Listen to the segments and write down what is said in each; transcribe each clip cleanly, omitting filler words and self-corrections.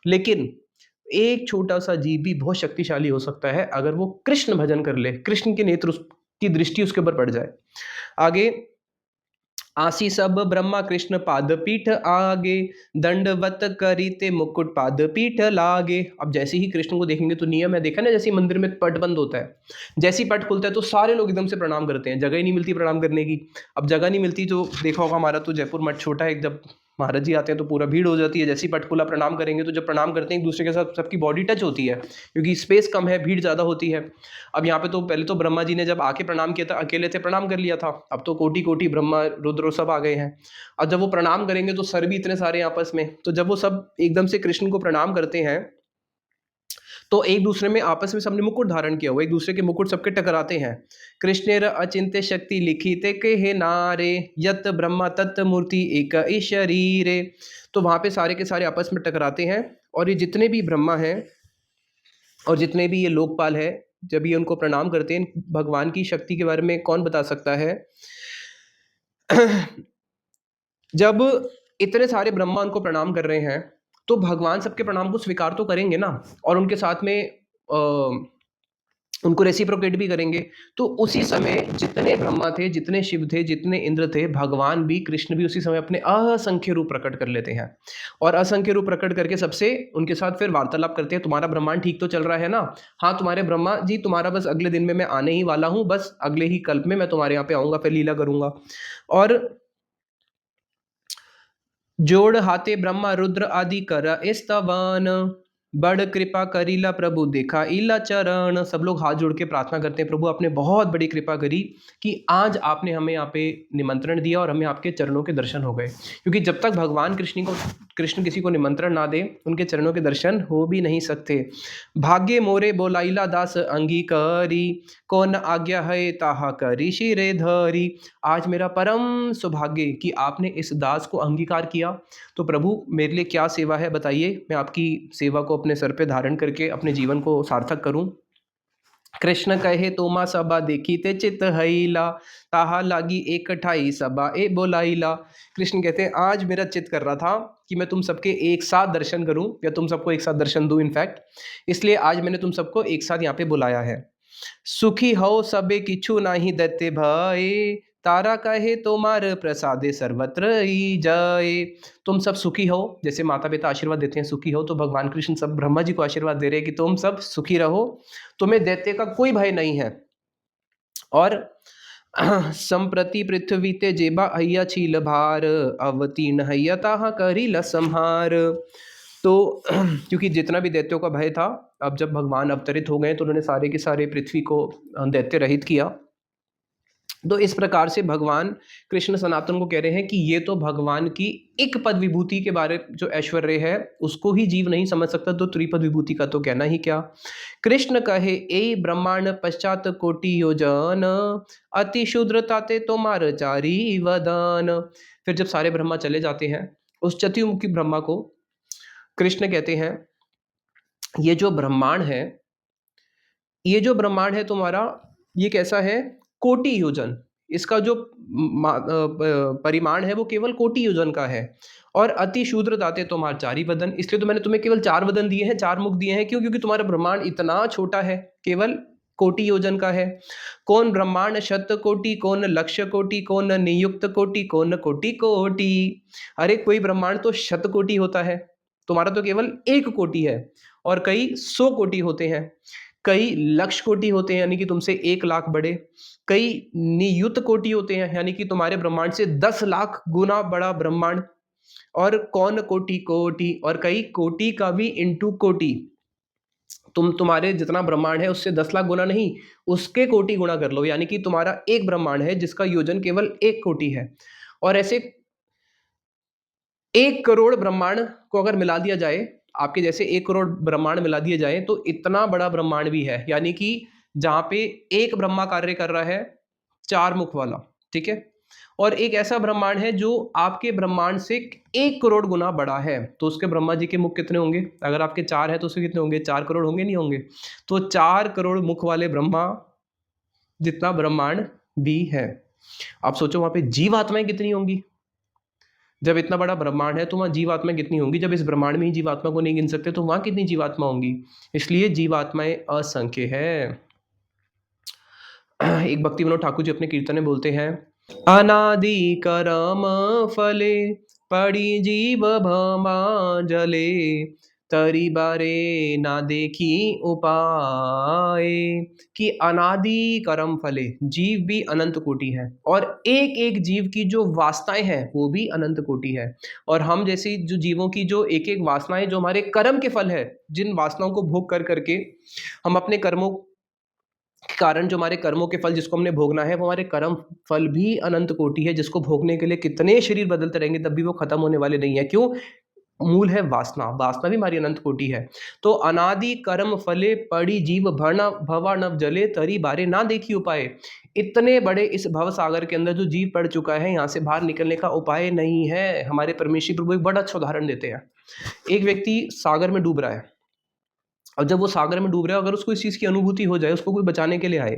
लेकिन एक छोटा सा जीव भी बहुत शक्तिशाली हो सकता है अगर वो कृष्ण भजन कर ले, कृष्ण के नेत्र की दृष्टि उसके ऊपर पड़ जाए। आगे, आसी सब ब्रह्मा कृष्ण पाद पीठ आगे, दंडवत करीते मुकुट पाद पीठ लागे। अब जैसे ही कृष्ण को देखेंगे तो नियम है, देखा ना, जैसे ही मंदिर में पट बंद होता है, जैसे ही पट खुलता है तो सारे लोग एकदम से प्रणाम करते हैं, जगह ही नहीं मिलती प्रणाम करने की। अब जगह नहीं मिलती तो देखा होगा, हमारा तो जयपुर मठ छोटा है, जब महाराज जी आते हैं तो पूरा भीड़ हो जाती है, जैसे ही पट खुला प्रणाम करेंगे तो जब प्रणाम करते हैं एक दूसरे के साथ सबकी बॉडी टच होती है, क्योंकि स्पेस कम है, भीड़ ज़्यादा होती है। अब यहाँ पे तो पहले तो ब्रह्मा जी ने जब आके प्रणाम किया था अकेले थे, प्रणाम कर लिया था, अब तो कोटि कोटि ब्रह्मा रुद्र सब आ गए हैं। अब जब वो प्रणाम करेंगे तो सर भी इतने सारे आपस में, तो जब वो सब एकदम से कृष्ण को प्रणाम करते हैं तो एक दूसरे में आपस में सबने मुकुट धारण किया हुआ, एक दूसरे के मुकुट सबके टकराते हैं। कृष्णेर अचिंत्य शक्ति लिखिते के नारे, यत ब्रह्मा तत् मूर्ति एक ही शरीरे। तो वहां पे सारे के सारे आपस में टकराते हैं, और ये जितने भी ब्रह्मा हैं और जितने भी ये लोकपाल है, जब ये उनको प्रणाम करते हैं, भगवान की शक्ति के बारे में कौन बता सकता है। जब इतने सारे ब्रह्मा उनको प्रणाम कर रहे हैं तो भगवान सबके प्रणाम को स्वीकार तो करेंगे ना, और उनके साथ में उनको रेसिप्रोकेट भी करेंगे। तो उसी समय जितने ब्रह्मा थे, जितने शिव थे, जितने इंद्र थे, भगवान भी, कृष्ण भी उसी समय अपने असंख्य रूप प्रकट कर लेते हैं, और असंख्य रूप प्रकट करके सबसे उनके साथ फिर वार्तालाप करते हैं। तुम्हारा ब्रह्मांड ठीक तो चल रहा है ना? हाँ तुम्हारे ब्रह्मा जी, तुम्हारा बस अगले दिन में मैं आने ही वाला हूँ, बस अगले ही कल्प में मैं तुम्हारे यहाँ पे आऊंगा, फिर लीला करूंगा। और जोड़ हाथे ब्रह्मा रुद्र आदि कर स्तवन, बड़ कृपा करीला प्रभु देखा इला चरण। सब लोग हाथ जोड़ के प्रार्थना करते हैं, प्रभु आपने बहुत बड़ी कृपा करी कि आज आपने हमें यहाँ पे निमंत्रण दिया और हमें आपके चरणों के दर्शन हो गए, क्योंकि जब तक भगवान कृष्ण किसी को निमंत्रण ना दे उनके चरणों के दर्शन हो भी नहीं सकते। भाग्य मोरे बोलाइला दास अंगीकारी, कौन आज्ञा है ताहा करी शिरे धरी। आज मेरा परम सौभाग्य कि आपने इस दास को अंगीकार किया, तो प्रभु मेरे लिए क्या सेवा है बताइए, मैं आपकी सेवा को अपने सर पे धारण करके अपने जीवन को सार्थक करूं। कृष्ण कहे तोमा सबा देखी ते चित हईला, ताहा लागी एक ठाई सबा ए बोलाइला। कृष्ण कहते हैं आज मेरा चित कर रहा था कि मैं तुम सबके एक साथ दर्शन करूं, या तुम सबको एक साथ दर्शन दूं इनफैक्ट, इसलिए आज मैंने तुम सबको एक साथ यहाँ पे बुलाया है। सुखी हो सबे किछु नाही देते भय, तारा कहे तोमार प्रसादे सर्वत्र ही जाए। तुम सब सुखी हो, जैसे माता पिता आशीर्वाद देते हैं सुखी हो, तो भगवान कृष्ण सब ब्रह्मा जी को आशीर्वाद दे रहे हैं कि तुम सब सुखी रहो, तुम्हें दैत्य का कोई भय नहीं है। और संप्रति पृथ्वी ते जेबा अय्या छील भार, अवतीर्ण हैया ताहा करी ल संहार। तो क्योंकि जितना भी दैत्यों का भय था, अब जब भगवान अवतरित हो गए तो उन्होंने सारे के सारे पृथ्वी को दैत्य रहित किया। तो इस प्रकार से भगवान कृष्ण सनातन को कह रहे हैं कि ये तो भगवान की एक पद विभूति के बारे जो ऐश्वर्य है उसको ही जीव नहीं समझ सकता, तो त्रिपद विभूति का तो कहना ही क्या। कृष्ण कहे ए ब्रह्मांड पश्चात कोटि योजन, अति शूद्रताते तोमार चारी वदन। फिर जब सारे ब्रह्मा चले जाते हैं, उस चतुर्मुखी ब्रह्मा को कृष्ण कहते हैं ये जो ब्रह्मांड है, ये जो ब्रह्मांड है तुम्हारा, ये कैसा है? कोटि योजन। इसका जो परिमाण है वो केवल कोटि योजन का है। और अति शूद्र दाते तुम्हार चारी वदन, इसलिए तो मैंने तुम्हें केवल 4 वदन दिए हैं, 4 मुख दिए हैं। क्यों? क्योंकि तुम्हारा ब्रह्मांड इतना छोटा है, केवल कोटि योजन का है। कौन ब्रह्मांड शत कोटि, कौन लक्ष्य कोटि, कौन नियुक्त कोटि, कौन कोटि कोटि। अरे कोई ब्रह्मांड तो शत कोटि होता है, तुम्हारा तो केवल 1 कोटि है, और कई 100 कोटि होते हैं, कई लक्ष कोटि होते हैं यानी कि तुमसे 1 लाख बड़े, कई नियुत कोटि होते हैं यानी कि तुम्हारे ब्रह्मांड से 10 लाख गुना बड़ा ब्रह्मांड, और कौन कोटि कोटि, और कई कोटि का भी इंटू कोटि। तुम्हारे जितना ब्रह्मांड है उससे 10 लाख गुना नहीं, उसके कोटि गुना कर लो, यानी कि तुम्हारा एक ब्रह्मांड है जिसका योजन केवल 1 कोटि है। और ऐसे 1 करोड़ ब्रह्मांड को अगर मिला दिया जाए, आपके जैसे 1 करोड़ ब्रह्मांड मिला दिए जाए तो इतना बड़ा ब्रह्मांड भी है, यानी कि जहां पे एक ब्रह्मा कार्य कर रहा है 4 मुख वाला, ठीक है। और एक ऐसा ब्रह्मांड है जो आपके ब्रह्मांड से 1 करोड़ गुना बड़ा है, तो उसके ब्रह्मा जी के मुख कितने होंगे? अगर आपके 4 है तो उसके कितने होंगे? 4 करोड़ होंगे, नहीं होंगे? तो 4 करोड़ मुख वाले ब्रह्मा जितना ब्रह्मांड भी है। आप सोचो वहां पे जीवात्माएं कितनी होंगी, जब इतना बड़ा ब्रह्मांड है तो वहाँ जीवात्मा कितनी होंगी, जब इस ब्रह्मांड में ही जीवात्मा को नहीं गिन सकते तो वहाँ कितनी जीवात्मा होंगी, इसलिए जीवात्माएं असंख्य है। एक भक्ति विनोद ठाकुर जी अपने कीर्तन में बोलते हैं, अनादि करम फले पड़ी जीव भमा जले, तरी बारे ना देखी उपाय। कि अनादि कर्म फले, जीव भी अनंत कोटि है और एक एक जीव की जो वासनाएं हैं वो भी अनंत कोटि है। और हम जैसी जो जीवों की जो एक एक वासनाएं जो हमारे कर्म के फल है, जिन वासनाओं को भोग कर करके हम अपने कर्मों के कारण जो हमारे कर्मों के फल जिसको हमने भोगना है वो हमारे कर्म फल भी अनंत कोटि है, जिसको भोगने के लिए कितने शरीर बदलते रहेंगे तब भी वो खत्म होने वाले नहीं है। क्यों? मूल है वासना, वासना भी हमारी अनंत कोटि है। तो अनादि कर्म फले पड़ी जीव भरना भवा नव जले, तरी बारे ना देखी उपाय। इतने बड़े इस भव सागर के अंदर जो जीव पड़ चुका है, यहाँ से बाहर निकलने का उपाय नहीं है। हमारे परमेश्वर प्रभु एक बड़ा अच्छा उदाहरण देते हैं। एक व्यक्ति सागर में डूब रहा है, और जब वो सागर में डूब रहा है, अगर उसको इस चीज़ की अनुभूति हो जाए, उसको कोई बचाने के लिए आए,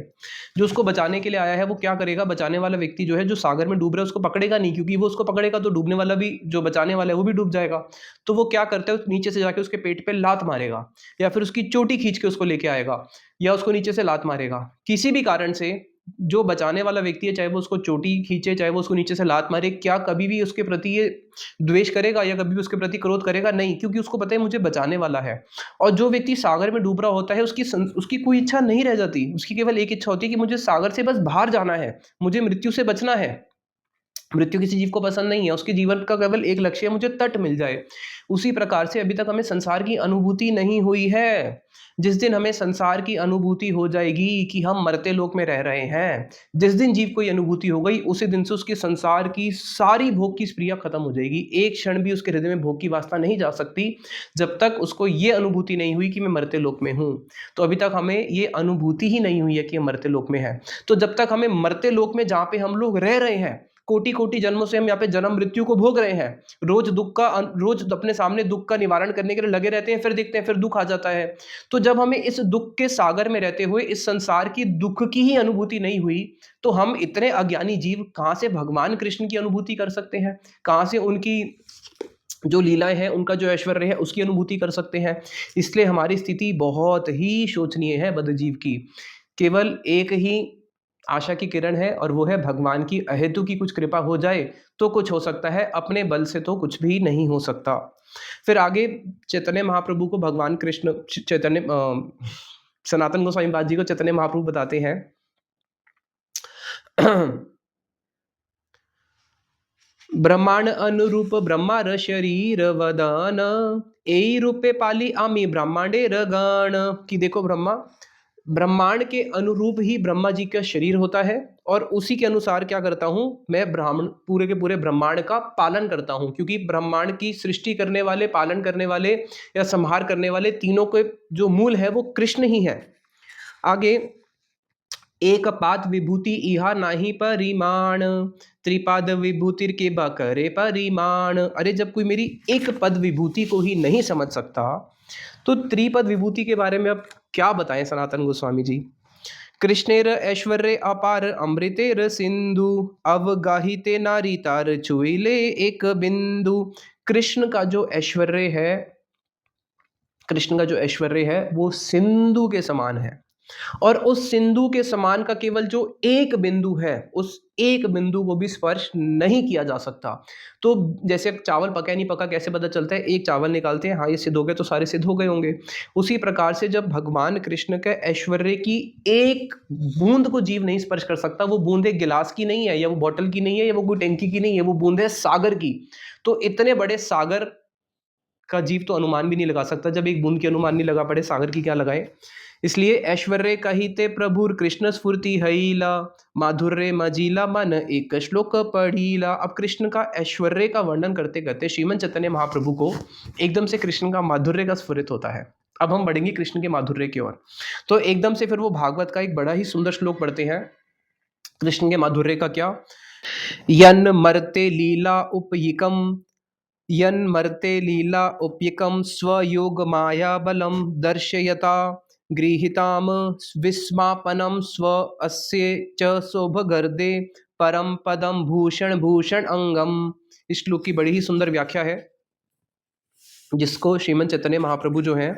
जो उसको बचाने के लिए आया है वो क्या करेगा, बचाने वाला व्यक्ति जो है जो सागर में डूब रहा है उसको पकड़ेगा नहीं, क्योंकि वो उसको पकड़ेगा तो डूबने वाला भी, जो बचाने वाला है वो भी डूब जाएगा। तो वो क्या करता है, नीचे से जाके उसके पेट पे लात मारेगा, या फिर उसकी चोटी खींच के उसको लेके आएगा, या उसको नीचे से लात मारेगा। किसी भी कारण से जो बचाने वाला व्यक्ति है, चाहे वो उसको चोटी खींचे, चाहे वो उसको नीचे से लात मारे, क्या कभी भी उसके प्रति ये द्वेष करेगा या कभी भी उसके प्रति क्रोध करेगा? नहीं, क्योंकि उसको पता है मुझे बचाने वाला है। और जो व्यक्ति सागर में डूब रहा होता है उसकी कोई इच्छा नहीं रह जाती, उसकी केवल एक इच्छा होती है कि मुझे सागर से बस बाहर जाना है, मुझे मृत्यु से बचना है। मृत्यु किसी जीव को पसंद नहीं है, उसके जीवन का केवल एक लक्ष्य है, मुझे तट मिल जाए। उसी प्रकार से अभी तक हमें संसार की अनुभूति नहीं हुई है। जिस दिन हमें संसार की अनुभूति हो जाएगी कि हम मरते लोक में रह रहे हैं, जिस दिन जीव को ये अनुभूति हो गई, उसी दिन से उसके संसार की सारी भोग की स्प्रिया खत्म हो जाएगी। एक क्षण भी उसके हृदय में भोग की वासना नहीं जा सकती, जब तक उसको ये अनुभूति नहीं हुई कि मैं मरते लोक में हूँ। तो अभी तक हमें ये अनुभूति ही नहीं हुई है कि हम मरते लोक में है। तो जब तक हमें मरते लोक में, जहाँ पे हम लोग रह रहे हैं, कोटि कोटि जन्मों से हम यहाँ पे जन्म मृत्यु को भोग रहे हैं, रोज अपने सामने दुख का निवारण करने के लिए लगे रहते हैं, फिर देखते हैं फिर दुख आ जाता है। तो जब हमें इस दुख के सागर में रहते हुए इस संसार की दुख की ही अनुभूति नहीं हुई, तो हम इतने अज्ञानी जीव कहाँ से भगवान कृष्ण की अनुभूति कर सकते हैं, कहाँ से उनकी जो लीलाएं हैं, उनका जो ऐश्वर्य है उसकी अनुभूति कर सकते हैं। इसलिए हमारी स्थिति बहुत ही शोचनीय है बद्धजीव की। केवल एक ही आशा की किरण है, और वो है भगवान की अहेतु की कुछ कृपा हो जाए तो कुछ हो सकता है, अपने बल से तो कुछ भी नहीं हो सकता। फिर आगे चैतन्य महाप्रभु को भगवान कृष्ण सनातन गोस्वामी पाद जी को चैतन्य महाप्रभु बताते हैं ब्रह्मांड अनुरूप ब्रह्मार शरीर वदान, ए रूपे पाली आमी ब्रह्मांडे रगान। कि देखो ब्रह्मांड के अनुरूप ही ब्रह्मा जी का शरीर होता है, और उसी के अनुसार क्या करता हूं मैं, ब्राह्मण पूरे के पूरे ब्रह्मांड का पालन करता हूं, क्योंकि ब्रह्मांड की सृष्टि करने वाले, पालन करने वाले या संहार करने वाले तीनों के जो मूल है वो कृष्ण ही है। आगे, एक पाद विभूति इहा नाही परिमाण, त्रिपाद विभूतिर के बकरे परिमाण। अरे जब कोई मेरी एक पद विभूति को ही नहीं समझ सकता, तो त्रिपद विभूति के बारे में अब क्या बताएं सनातन गोस्वामी जी। कृष्णेर ऐश्वर्य अपार अमृतेर सिंधु, अवगाहिते नारी तार चुइले एक बिंदु। कृष्ण का जो ऐश्वर्य है, कृष्ण का जो ऐश्वर्य है वो सिंधु के समान है, और उस सिंधु के समान का केवल जो एक बिंदु है, उस एक बिंदु को भी स्पर्श नहीं किया जा सकता। तो जैसे चावल पका नहीं पका कैसे पता चलता है, एक चावल निकालते हैं, हाँ ये सिद्ध हो गए तो सारे सिद्ध हो गए होंगे। उसी प्रकार से जब भगवान कृष्ण के ऐश्वर्य की एक बूंद को जीव नहीं स्पर्श कर सकता, वो बूंद एक गिलास की नहीं है, या वो बॉटल की नहीं है, या वो कोई टैंकी की नहीं है, वो बूंद है सागर की। तो इतने बड़े सागर का जीव तो अनुमान भी नहीं लगा सकता, जब एक बूंद की अनुमान नहीं लगा पड़े, सागर की क्या लगाए। इसलिए ऐश्वर्य कहिते प्रभुर कृष्ण स्फूर्ति हईला, माधुर्य मजीला मन एक श्लोक पढ़ीला। अब कृष्ण का ऐश्वर्य का वर्णन करते करते श्रीमन चैतन्य महाप्रभु को एकदम से कृष्ण का माधुर्य का स्फुरित होता है। अब हम बढ़ेंगे कृष्ण के माधुर्य की ओर, तो एकदम से फिर वो भागवत का एक बड़ा ही सुंदर श्लोक पढ़ते हैं कृष्ण के माधुर्य का। क्या, यन मरते लीला उपयिकम, यन्मर्ते लीला उपयकं स्वयोग माया बलं दर्शयता, गृहीताम विस्मापनं स्व अस्य च शोभगर्दे, परम पदम भूषण भूषण अंगम। इस श्लोक की बड़ी ही सुंदर व्याख्या है, जिसको श्रीमद चैतन्य महाप्रभु जो हैं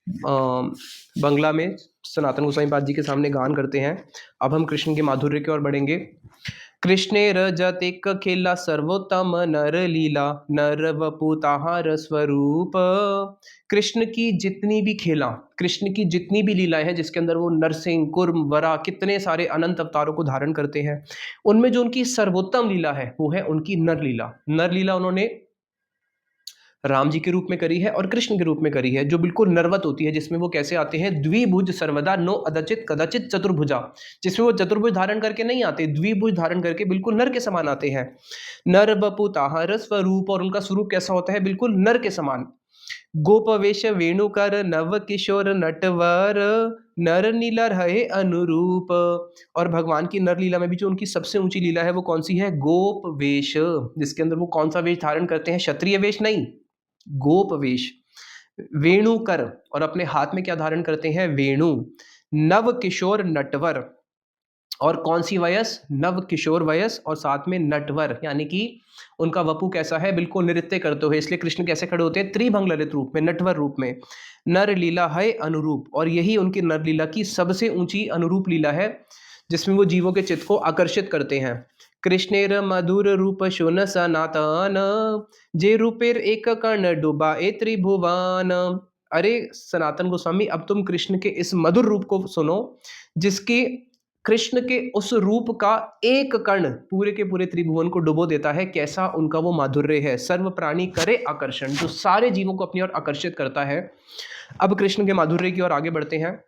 बंगला में सनातन गोसाई पाद जी के सामने गान करते हैं। अब हम कृष्ण के माधुर्य की ओर बढ़ेंगे। कृष्णेर जतिक खेला सर्वोत्तम नर लीला, नर वपु ताहार स्वरूप। कृष्ण की जितनी भी खेला, कृष्ण की जितनी भी लीलाएं हैं, जिसके अंदर वो नरसिंह, कुर्म, वरा, कितने सारे अनंत अवतारों को धारण करते हैं, उनमें जो उनकी सर्वोत्तम लीला है वो है उनकी नर लीला। नर लीला उन्होंने राम जी के रूप में करी है और कृष्ण के रूप में करी है, जो बिल्कुल नरवत होती है, जिसमें वो कैसे आते हैं, द्विभुज सर्वदा नो अदचित कदाचित चतुर्भुजा, जिसमें वो चतुर्भुज धारण करके नहीं आते, द्विभुज धारण करके बिल्कुल नर के समान आते हैं। नर बपु ताहर स्वरूप, और उनका स्वरूप कैसा होता है, बिल्कुल नर के समान। गोपवेश वेणुकर नव किशोर नटवर, नर नीला रहे अनुरूप। और भगवान की नर लीला में भी जो उनकी सबसे ऊंची लीला है वो कौन सी है, गोप वेश, जिसके अंदर वो कौन सा वेश धारण करते हैं, क्षत्रिय वेश नहीं, गोप वेश। वेणुकर, और अपने हाथ में क्या धारण करते हैं, वेणु। नव किशोर नटवर, और कौन सी वयस, नव किशोर वयस, और साथ में नटवर, यानी कि उनका वपु कैसा है, बिल्कुल नृत्य करते हुए, इसलिए कृष्ण कैसे खड़े होते हैं, त्रिभंग ललित रूप में, नटवर रूप में। नर लीला है अनुरूप, और यही उनकी नर लीला की सबसे ऊंची अनुरूप लीला है, जिसमें वो जीवों के चित्त को आकर्षित करते हैं। कृष्णेर मधुर रूप शोन सनातन, जे रूपेर एक कर्ण डूबा ए त्रिभुवन। अरे सनातन गोस्वामी, अब तुम कृष्ण के इस मधुर रूप को सुनो, जिसके, कृष्ण के उस रूप का एक कर्ण पूरे के पूरे त्रिभुवन को डुबो देता है। कैसा उनका वो माधुर्य है, सर्व प्राणी करे आकर्षण, जो सारे जीवों को अपनी ओर आकर्षित करता है। अब कृष्ण के माधुर्य की ओर आगे बढ़ते हैं।